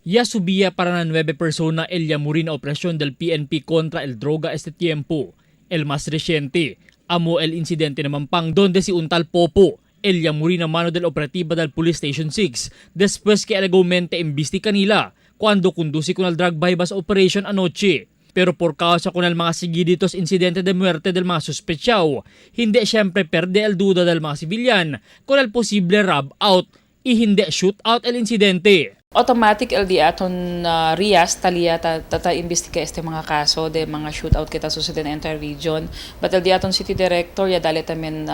Ya subía para la 9 persona el yamurin na operasyon del PNP contra el droga este tiempo. El más reciente, amo el incidente naman pang donde si Untal Popo, el yamurin na mano del operatiba del Police Station 6, después que alegadamente imbesti kanila cuando conduci con el drug bypass operation anoche. Pero por causa con el mga seguiditos insidente de muerte del mga suspetsyaw, hindi siyempre perde el duda del mga sibilyan con el posible rob out y hindi shoot out el insidente. Automatic el di aton RIAS talia tata investiga este mga kaso de mga shootout kita suceden in entire region, but el di aton city director ya dali tamen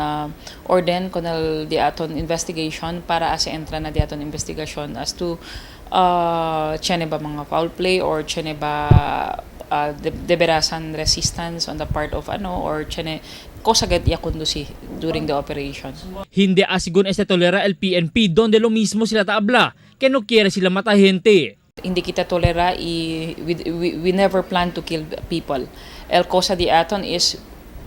orden con el di aton investigation para asa entra na di aton investigation as to tiene ba mga foul play or tiene ba deberasan resistance on the part of or tiene kosagad ya conduci during the operation. Hindi asigon este tolera el PNP donde lo mismo sila taabla que no quiere sila mata gente. Hindi kita tolera we never plan to kill people. El cosa di aton is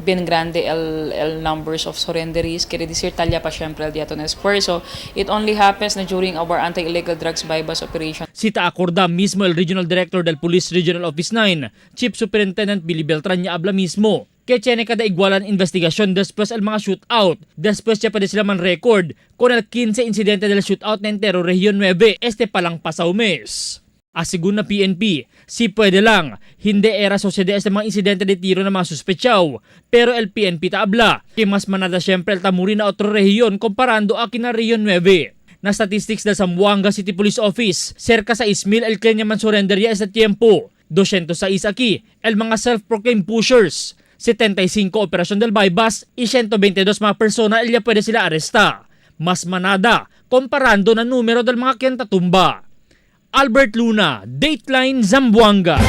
bien grande el numbers of surrenderies kaya disir talya pa syempre el di aton esfuerzo. It only happens na during our anti-illegal drugs bypass operation. Sita acorda mismo el Regional Director del Police Regional Office 9, Chief Superintendent Billy Beltran niya habla mismo. Que tiene kada igualan investigasyon después el mga shootout. Después siya pwede sila man record con el 15 insidente del shootout na entero Region 9 este palang pasaw mes. Asigun na PNP, si pwede lang, hindi era sucede este mga insidente de tiro na mga suspetsyaw. Pero el PNP taabla, que mas manada siyempre el tamuri na otro rehiyon komparando akin na Region 9. Na statistics del Zamboanga City Police Office, cerca sa 6,000 el kanya man surrender ya este tiempo. 206 aquí, el mga self-proclaimed pushers. 75 operasyon del bypass y 122 mga persona ilya pwede sila aresta. Mas manada komparando na numero del mga kentatumba. Albert Luna, Dateline Zamboanga.